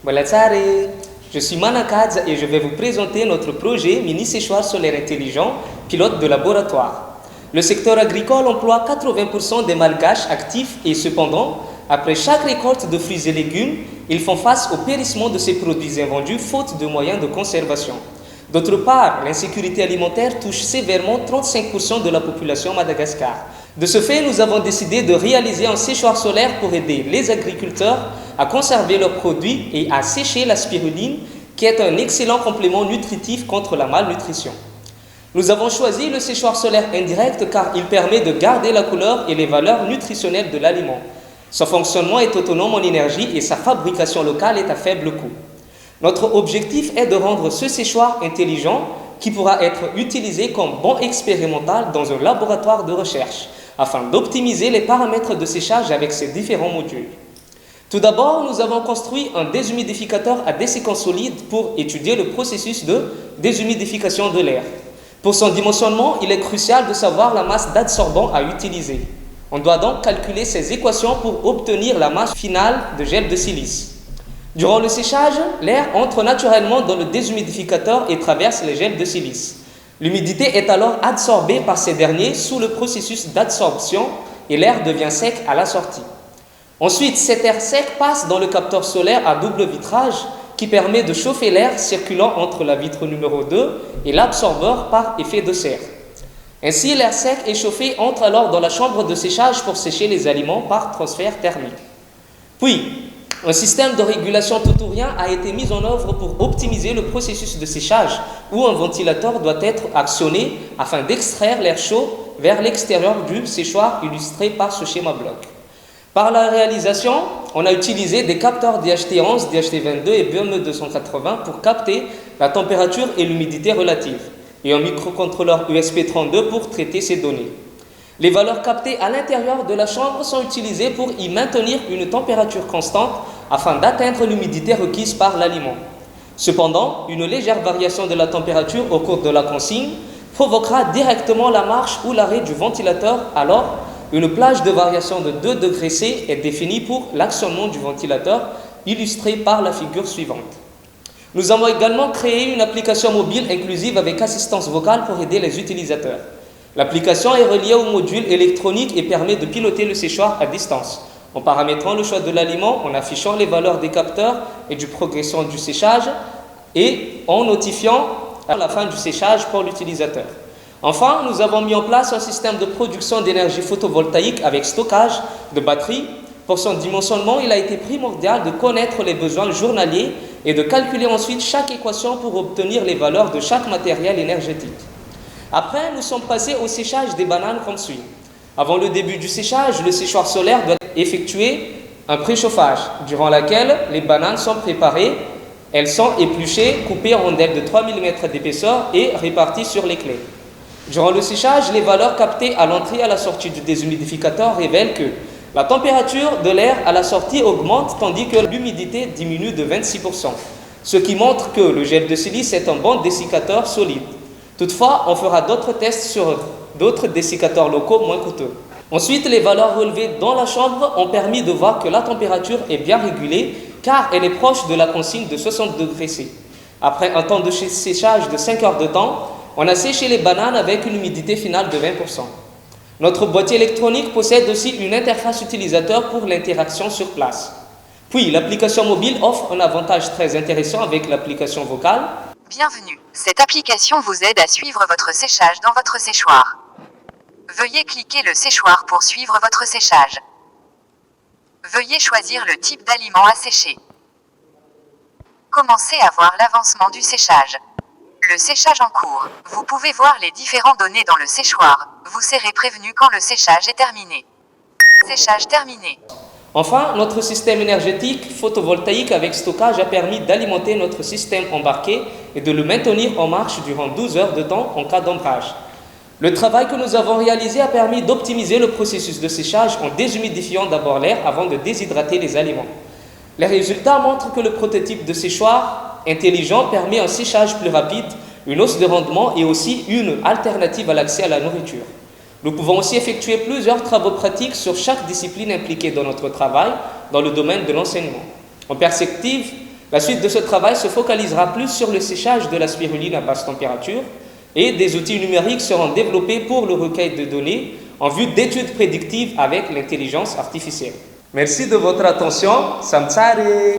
Voilà, tsare. Je suis Manakadze et je vais vous présenter notre projet mini séchoir solaire intelligent, pilote de laboratoire. Le secteur agricole emploie 80% des malgaches actifs et cependant, après chaque récolte de fruits et légumes, ils font face au périssement de ces produits invendus faute de moyens de conservation. D'autre part, l'insécurité alimentaire touche sévèrement 35% de la population Madagascar. De ce fait, nous avons décidé de réaliser un séchoir solaire pour aider les agriculteurs à conserver leurs produits et à sécher la spiruline, qui est un excellent complément nutritif contre la malnutrition. Nous avons choisi le séchoir solaire indirect car il permet de garder la couleur et les valeurs nutritionnelles de l'aliment. Son fonctionnement est autonome en énergie et sa fabrication locale est à faible coût. Notre objectif est de rendre ce séchoir intelligent qui pourra être utilisé comme bon expérimental dans un laboratoire de recherche afin d'optimiser les paramètres de séchage avec ces différents modules. Tout d'abord, nous avons construit un déshumidificateur à dessicant solide pour étudier le processus de déshumidification de l'air. Pour son dimensionnement, il est crucial de savoir la masse d'adsorbant à utiliser. On doit donc calculer ces équations pour obtenir la masse finale de gel de silice. Durant le séchage, l'air entre naturellement dans le déshumidificateur et traverse les gels de silice. L'humidité est alors adsorbée par ces derniers sous le processus d'adsorption et l'air devient sec à la sortie. Ensuite, cet air sec passe dans le capteur solaire à double vitrage qui permet de chauffer l'air circulant entre la vitre numéro 2 et l'absorbeur par effet de serre. Ainsi, l'air sec et chauffé entre alors dans la chambre de séchage pour sécher les aliments par transfert thermique. Puis, un système de régulation tout ou rien a été mis en œuvre pour optimiser le processus de séchage où un ventilateur doit être actionné afin d'extraire l'air chaud vers l'extérieur du séchoir illustré par ce schéma bloc. Par la réalisation, on a utilisé des capteurs DHT11, DHT22 et BM280 pour capter la température et l'humidité relative et un microcontrôleur ESP32 pour traiter ces données. Les valeurs captées à l'intérieur de la chambre sont utilisées pour y maintenir une température constante afin d'atteindre l'humidité requise par l'aliment. Cependant, une légère variation de la température au cours de la consigne provoquera directement la marche ou l'arrêt du ventilateur. Alors, une plage de variation de 2 degrés C est définie pour l'actionnement du ventilateur, illustré par la figure suivante. Nous avons également créé une application mobile inclusive avec assistance vocale pour aider les utilisateurs. L'application est reliée au module électronique et permet de piloter le séchoir à distance, en paramétrant le choix de l'aliment, en affichant les valeurs des capteurs et du progression du séchage et en notifiant à la fin du séchage pour l'utilisateur. Enfin, nous avons mis en place un système de production d'énergie photovoltaïque avec stockage de batteries. Pour son dimensionnement, il a été primordial de connaître les besoins journaliers et de calculer ensuite chaque équation pour obtenir les valeurs de chaque matériel énergétique. Après, nous sommes passés au séchage des bananes comme suit. Avant le début du séchage, le séchoir solaire doit effectuer un préchauffage, durant lequel les bananes sont préparées. Elles sont épluchées, coupées en rondelles de 3 mm d'épaisseur et réparties sur les clés. Durant le séchage, les valeurs captées à l'entrée et à la sortie du déshumidificateur révèlent que la température de l'air à la sortie augmente tandis que l'humidité diminue de 26%, ce qui montre que le gel de silice est un bon dessiccateur solide. Toutefois, on fera d'autres tests sur d'autres dessicateurs locaux moins coûteux. Ensuite, les valeurs relevées dans la chambre ont permis de voir que la température est bien régulée car elle est proche de la consigne de 60 degrés C. Après un temps de séchage de 5 heures de temps, on a séché les bananes avec une humidité finale de 20%. Notre boîtier électronique possède aussi une interface utilisateur pour l'interaction sur place. Puis, l'application mobile offre un avantage très intéressant avec l'application vocale. Bienvenue. Cette application vous aide à suivre votre séchage dans votre séchoir. Veuillez cliquer le séchoir pour suivre votre séchage. Veuillez choisir le type d'aliment à sécher. Commencez à voir l'avancement du séchage. Le séchage en cours. Vous pouvez voir les différentes données dans le séchoir. Vous serez prévenu quand le séchage est terminé. Séchage terminé. Enfin, notre système énergétique photovoltaïque avec stockage a permis d'alimenter notre système embarqué et de le maintenir en marche durant 12 heures de temps en cas d'ombrage. Le travail que nous avons réalisé a permis d'optimiser le processus de séchage en déshumidifiant d'abord l'air avant de déshydrater les aliments. Les résultats montrent que le prototype de séchoir intelligent permet un séchage plus rapide, une hausse de rendement et aussi une alternative à l'accès à la nourriture. Nous pouvons aussi effectuer plusieurs travaux pratiques sur chaque discipline impliquée dans notre travail dans le domaine de l'enseignement. En perspective, La suite de ce travail se focalisera plus sur le séchage de la spiruline à basse température et des outils numériques seront développés pour le recueil de données en vue d'études prédictives avec l'intelligence artificielle. Merci de votre attention. Samtsare!